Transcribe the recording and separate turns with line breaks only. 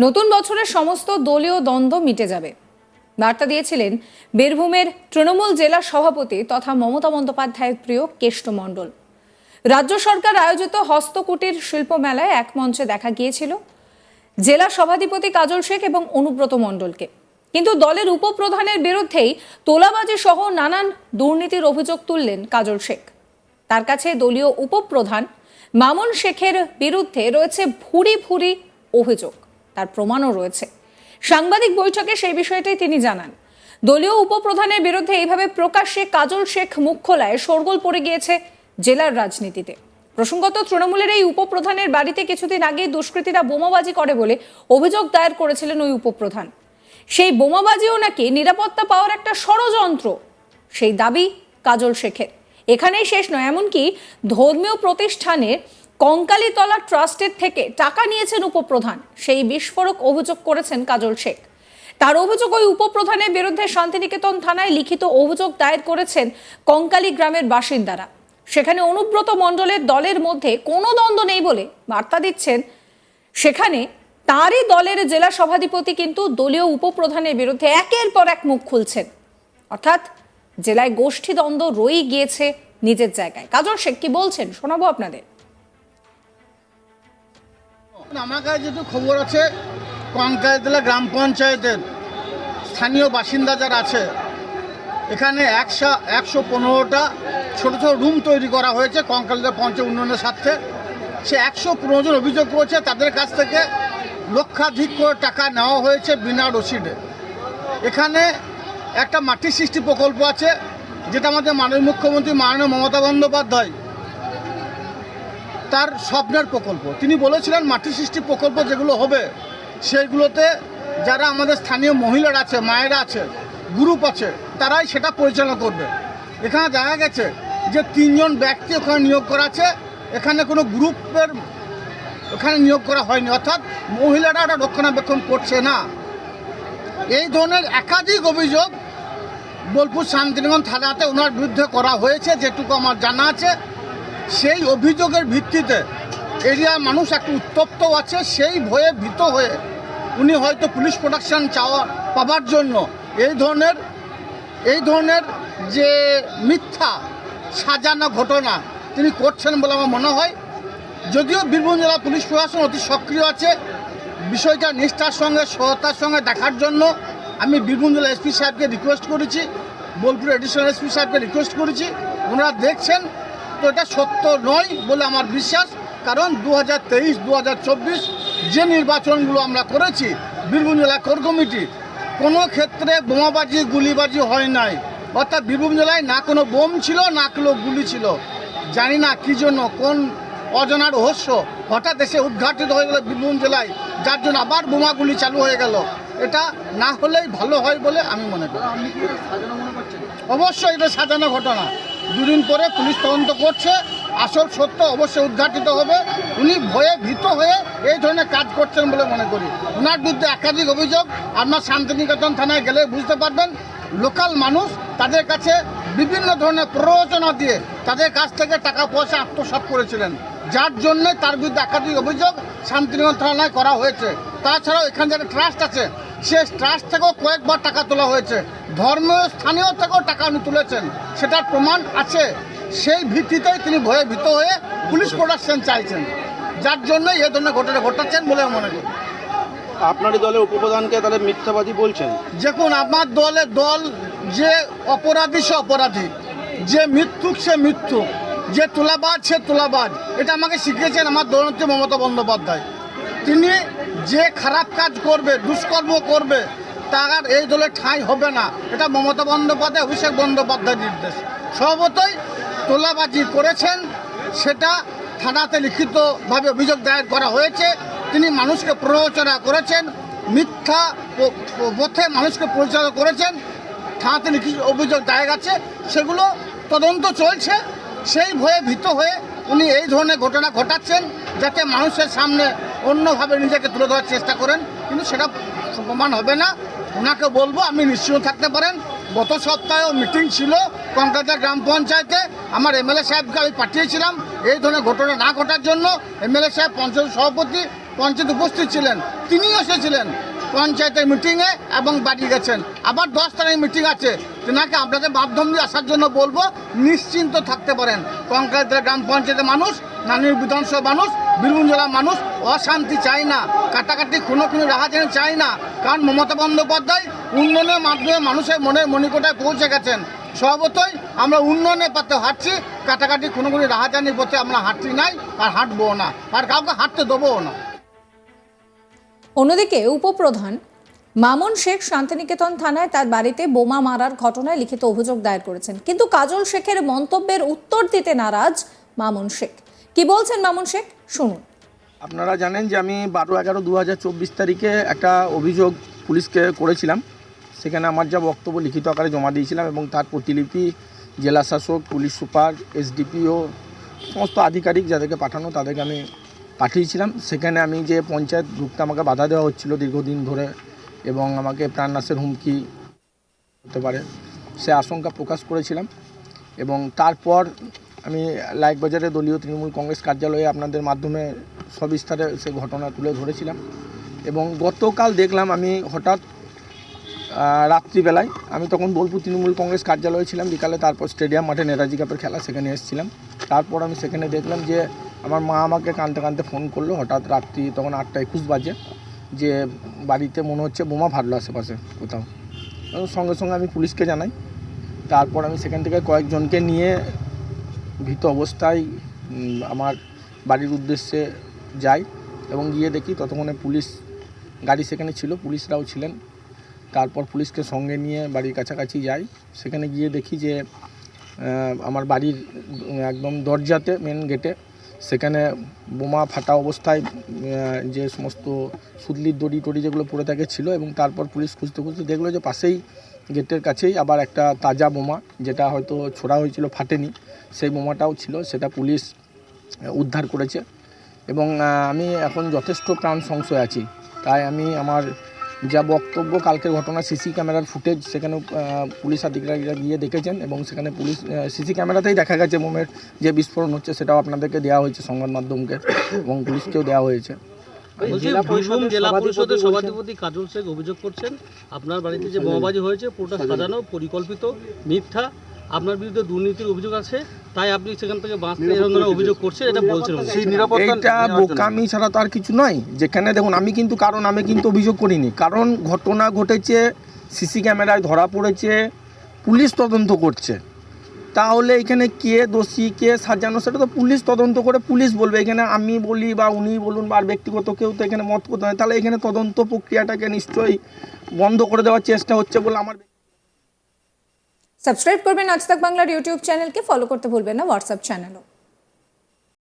নতুন বছরের সমস্ত দলীয় দ্বন্দ্ব মিটে যাবে বার্তা দিয়েছিলেন বীরভূমের তৃণমূল জেলা সভাপতি তথা মমতা বন্দ্যোপাধ্যায়ের প্রিয় কেষ্ট মণ্ডল। রাজ্য সরকার আয়োজিত হস্তকুটির শিল্প মেলায় এক মঞ্চে দেখা গিয়েছিল জেলা সভাধিপতি কাজল শেখ এবং অনুব্রত মণ্ডলকে, কিন্তু দলের উপপ্রধানের বিরুদ্ধেই তোলাবাজি সহ নানান দুর্নীতির অভিযোগ তুললেন কাজল শেখ। তার কাছে দলীয় উপপ্রধান মামুন শেখের বিরুদ্ধে রয়েছে ভুরি ভুরি অভিযোগ, তার প্রমাণও রয়েছে। সাংবাদিক বৈঠকে সেই বিষয়টাই তিনি জানান। দলীয় উপপ্রধানের বিরুদ্ধে এইভাবে প্রকাশ্যে কাজল শেখ মুখ খোলায় শোরগোল পড়ে গিয়েছে জেলার রাজনীতিতে। প্রসঙ্গত, তৃণমূলের এই উপপ্রধানের বাড়িতে কিছুদিন আগেই দুষ্কৃতীরা বোমাবাজি করে বলে অভিযোগ দায়ের করেছিলেন ওই উপপ্রধান। সেই বোমাবাজিও নাকি নিরাপত্তা পাওয়ার একটা ষড়যন্ত্র, সেই দাবি কাজল শেখের। এখানেই শেষ নয়, এমনকি ধর্মীয় প্রতিষ্ঠানের কঙ্কালীতলা ট্রাস্টের থেকে টাকা নিয়েছেন উপপ্রধান, সেই বিস্ফোরক অভিযোগ করেছেন কাজল শেখ। তার অভিযোগ, ওই উপপ্রধানের বিরুদ্ধে শান্তিনিকেতন থানায় লিখিত অভিযোগ দায়ের করেছেন কঙ্কালী গ্রামের বাসিন্দারা। সেখানে অনুব্রত মণ্ডলের দলের মধ্যে কোনো দ্বন্দ্ব নেই বলে বার্তা দিচ্ছেন। সেখানে তারই দলের জেলা সভাধিপতি কিন্তু দলীয় উপপ্রধানের বিরুদ্ধে একের পর এক মুখ খুলছেন। অর্থাৎ জেলায় গোষ্ঠী দ্বন্দ্ব রয়েই গিয়েছে নিজের জায়গায়। কাজল শেখ কি বলছেন শোনাবো আপনাদের।
আমার কাছে যেটুকু খবর আছে, কঙ্কালীতলা গ্রাম পঞ্চায়েতের স্থানীয় বাসিন্দা যারা আছে, এখানে 115টা ছোটো ছোটো রুম তৈরি করা হয়েছে কঙ্কালীতলা পঞ্চায়েত উন্নয়নের স্বার্থে। সে 115 জন অভিযোগ করেছে তাদের কাছ থেকে লক্ষাধিক করে টাকা নেওয়া হয়েছে বিনা রসিদে। এখানে একটা মাটি সৃষ্টি প্রকল্প আছে, যেটা আমাদের মাননীয় মুখ্যমন্ত্রী মাননীয় মমতা বন্দ্যোপাধ্যায় তার স্বপ্নের প্রকল্প। তিনি বলেছিলেন মাটি সৃষ্টি প্রকল্প যেগুলো হবে সেইগুলোতে যারা আমাদের স্থানীয় মহিলারা আছে, মায়েরা আছে, গ্রুপ আছে, তারাই সেটা পরিচালনা করবে। এখানে দেখা গেছে যে 3 জন ব্যক্তি ওখানে নিয়োগ করা আছে, এখানে কোনো গ্রুপের ওখানে নিয়োগ করা হয়নি, অর্থাৎ মহিলারা ওটা রক্ষণাবেক্ষণ করছে না। এই ধরনের একাধিক অভিযোগ বোলপুর শান্তিনিকেতন থানাতে ওনার বিরুদ্ধে করা হয়েছে, যেটুকু আমার জানা আছে। সেই অভিযোগের ভিত্তিতে এরিয়ার মানুষ একটু উত্তপ্ত আছে, সেই ভয়ে ভীত হয়ে উনি হয়তো পুলিশ প্রোটেকশন পাওয়ার জন্য এই ধরনের যে মিথ্যা সাজানো ঘটনা তিনি করছেন বলে আমার মনে হয়। যদিও বীরভূম জেলা পুলিশ প্রশাসন অতি সক্রিয় আছে, বিষয়টা নিষ্ঠার সঙ্গে সততার সঙ্গে দেখার জন্য আমি বীরভূম জেলা এসপি সাহেবকে রিকোয়েস্ট করেছি, বোলপুর এডিশনাল এসপি সাহেবকে রিকোয়েস্ট করেছি। ওনারা দেখছেন, তো এটা সত্য নয় বলে আমার বিশ্বাস। কারণ 2023-2024 যে নির্বাচনগুলো আমরা করেছি বীরভূম জেলা কোর কমিটি, কোনো ক্ষেত্রে বোমাবাজি গুলিবাজি হয় নাই। অর্থাৎ বীরভূম জেলায় না কোনো বোম ছিল, না কোনো গুলি ছিল। জানি না কী জন্য, কোন অজানা রহস্য হঠাৎ এসে উদ্ঘাটিত হয়ে গেল বীরভূম জেলায়, যার জন্য আবার বোমাগুলি চালু হয়ে গেল। এটা না হলেই ভালো হয় বলে আমি মনে করি। অবশ্যই এটা সাজানো ঘটনা। 2 দিন পরে পুলিশ তদন্ত করছে, আসল সত্য অবশ্যই উদ্ঘাটিত হবে। উনি ভয়ে ভীত হয়ে এই ধরনের কাজ করছেন বলে মনে করি। ওনার বিরুদ্ধে একাধিক অভিযোগ আপনার শান্তিনিকেতন থানায় গেলে বুঝতে পারবেন। লোকাল মানুষ তাদের কাছে বিভিন্ন ধরনের প্ররোচনা দিয়ে তাদের কাছ থেকে টাকা পয়সা আত্মসাৎ করেছিলেন, যার জন্য তার বিরুদ্ধে একাধিক অভিযোগ শান্তিনিকেতন থানায় করা হয়েছে। তাছাড়াও এখানে যারা ট্রাস্ট আছে, সে ট্রাস্ট থেকেও কয়েকবার টাকা তোলা হয়েছে, ধর্মীয় স্থানীয় থেকেও টাকা উনি তুলেছেন, সেটার প্রমাণ আছে। সেই ভিত্তিতেই তিনি ভয়ে ভীত হয়ে পুলিশ প্রোটেকশন চাইছেন, যার জন্য এই ধরনের ঘটনা ঘটাচ্ছেন বলে মনে করি।
আপনারই দলের উপপ্রধানকে তাহলে মিথ্যাবাদী বলছেন?
দেখুন, আমার দল যে অপরাধী সে অপরাধী, যে মিথ্যুক সে মিথ্যুক, যে তোলাবাজ সে তোলাবাজ। এটা আমাকে শিখিয়েছেন আমার দলনেত্রী মমতা বন্দ্যোপাধ্যায়। তিনি যে খারাপ কাজ করবে, দুষ্কর্ম করবে, তার এই দলে ঠাঁই হবে না। এটা মমতা বন্দ্যোপাধ্যায়, অভিষেক বন্দ্যোপাধ্যায়ের নির্দেশ। স্বভাবতই তোলাবাজি করেছেন, সেটা থানাতে লিখিতভাবে অভিযোগ দায়ের করা হয়েছে। তিনি মানুষকে প্ররোচনা করেছেন, মিথ্যা পথে মানুষকে পরিচালনা করেছেন, থানাতে লিখিত অভিযোগ দায়ের আছে, সেগুলো তদন্ত চলছে। সেই ভয়ে ভীত হয়ে উনি এই ধরনের ঘটনা ঘটাচ্ছেন, যাতে মানুষের সামনে অন্যভাবে নিজেকে তুলে ধরার চেষ্টা করেন, কিন্তু সেটা প্রমাণ হবে না। ওনাকে বলবো আপনি নিশ্চিন্ত থাকতে পারেন। গত সপ্তাহেও মিটিং ছিল কঙ্কালীতলা গ্রাম পঞ্চায়েতে, আমার এমএলএ সাহেবকে আমি পাঠিয়েছিলাম এই ধরনের ঘটনা না ঘটার জন্য। এমএলএ সাহেব, পঞ্চায়েত সভাপতি পঞ্চায়েত উপস্থিত ছিলেন, তিনিও এসেছিলেন পঞ্চায়েতের মিটিংয়ে এবং বাড়ি গেছেন। আবার 10 তারিখ মিটিং আছে, তেনাকে আপনাদের মাধ্যম দিয়ে আসার জন্য বলবো, নিশ্চিন্ত থাকতে পারেন। কঙ্কালতলা গ্রাম পঞ্চায়েতের মানুষ, নানুর বিধানসভা মানুষ, বীরভূম জেলার মানুষ অশান্তি চায় না, কাটাকাটি খুনোখুনি রাহাজানি চায় না। কারণ মমতা বন্দ্যোপাধ্যায় উন্নয়নের মাধ্যমে মানুষের মনের মণিকোটায় পৌঁছে গেছেন। স্বভাবতই আমরা উন্নয়নের পথে হাঁটছি, কাটাকাটি খুনোখুনি রাহাজানির পথে আমরা হাঁটছি নাই আর হাঁটবো না, আর কাউকে হাঁটতে দেবো না।
অন্যদিকে উপপ্রধান মামুন শেখ শান্তিনিকেতন থানায় তার বাড়িতে বোমা মারার ঘটনায় লিখিত অভিযোগ দায়ের করেছেন, কিন্তু কাজল শেখের মন্তব্যের উত্তর দিতে নারাজ মামুন শেখ। কি বলছেন মামুন শেখ, শুনুন।
আপনারা জানেন যে আমি 12/11/2024 তারিখে একটা অভিযোগ পুলিশকে করেছিলাম। সেখানে আমার যা বক্তব্য লিখিত আকারে জমা দিয়েছিলাম এবং তার প্রতিলিপি জেলা শাসক, পুলিশ সুপার, এসডিপিও সমস্ত আধিকারিক যাদেরকে পাঠানো তাদেরকে আমি পাঠিয়েছিলাম। সেখানে আমি যে পঞ্চায়েত ঢুকতে আমাকে বাধা দেওয়া হচ্ছিল দীর্ঘদিন ধরে এবং আমাকে প্রাণনাশের হুমকি হতে পারে সে আশঙ্কা প্রকাশ করেছিলাম। এবং তারপর আমি লাইকবাজারে দলীয় তৃণমূল কংগ্রেস কার্যালয়ে আপনাদের মাধ্যমে সবিস্তারে সে ঘটনা তুলে ধরেছিলাম। এবং গতকাল দেখলাম আমি হঠাৎ রাত্রিবেলায়, আমি তখন বোলপুর তৃণমূল কংগ্রেস কার্যালয়ে ছিলাম বিকালে, তারপর স্টেডিয়াম মাঠে নেতাজি কাপের খেলা সেখানে এসেছিলাম। তারপর আমি সেখানে দেখলাম যে আমার মা আমাকে কাঁদতে কাঁদতে ফোন করলো হঠাৎ রাত্রি, তখন 8:21 বাজে, যে বাড়িতে মনে হচ্ছে বোমা ফাটলো আশেপাশে কোথাও। এবং সঙ্গে সঙ্গে আমি পুলিশকে জানাই। তারপর আমি সেখান থেকে কয়েকজনকে নিয়ে ভীত অবস্থায় আমার বাড়ির উদ্দেশ্যে যাই এবং গিয়ে দেখি ততক্ষণে পুলিশ গাড়ি সেখানে ছিল, পুলিশরাও ছিলেন। তারপর পুলিশকে সঙ্গে নিয়ে বাড়ির কাছাকাছি যাই। সেখানে গিয়ে দেখি যে আমার বাড়ির একদম দরজাতে, মেন গেটে, সেখানে বোমা ফাটা অবস্থায় যে সমস্ত সুতলির দড়ি টড়ি যেগুলো পড়ে থাকে ছিল। এবং তারপর পুলিশ খুঁজতে খুঁজতে দেখলো যে পাশেই গেটের কাছেই আবার একটা তাজা বোমা, যেটা হয়তো ছোড়া হয়েছিল ফাটেনি, সেই বোমাটাও ছিল। সেটা পুলিশ উদ্ধার করেছে। এবং আমি এখন যথেষ্ট প্রাণ সংশয় আছি। তাই আমি আমার যা বক্তব্য, কালকের ঘটনা সিসি ক্যামেরার ফুটেজ সেখানে পুলিশ আধিকারিকরা গিয়ে দেখেছেন এবং সেখানে পুলিশ সিসি ক্যামেরাতেই দেখা গেছে বোমের যে বিস্ফোরণ হচ্ছে, সেটাও আপনাদেরকে দেওয়া হয়েছে সংবাদ মাধ্যমকে এবং পুলিশকেও দেওয়া হয়েছে।
বীরভূম জেলা পরিষদের সভাধিপতি কাজল শেখ অভিযোগ করছেন আপনার বাড়িতে যে বোমাবাজি হয়েছে পুরোটা সাজানো, পরিকল্পিত, মিথ্যা, আপনার বিরুদ্ধে দুর্নীতির অভিযোগ আছে, তাই আপনি সেখান থেকে বাঁচতে এরকম ধরনের অভিযোগ করছেন, এটা বলছেন।
এটা বোকামি ছাড়া তো আর কিছু নয়। যেখানে দেখুন আমি কিন্তু কারণ আমি কিন্তু অভিযোগ করিনি, কারণ ঘটনা ঘটেছে, সিসি ক্যামেরায় ধরা পড়েছে, পুলিশ তদন্ত করছে। তাহলে এখানে কে দোষী কে সাজানো সেটা তো পুলিশ তদন্ত করে পুলিশ বলবে। এখানে আমি বলি বা উনি বলুন বা ব্যক্তিগত কেউ তো এখানে মত করতে হয়। তাহলে এখানে তদন্ত প্রক্রিয়াটাকে নিশ্চয়ই বন্ধ করে দেওয়ার চেষ্টা হচ্ছে বলে আমার।
সাবস্ক্রাইব করবেন আজ তাক বাংলার ইউটিউব চ্যানেলকে, ফলো করতে ভুলবেন না হোয়াটসঅ্যাপ চ্যানেলও।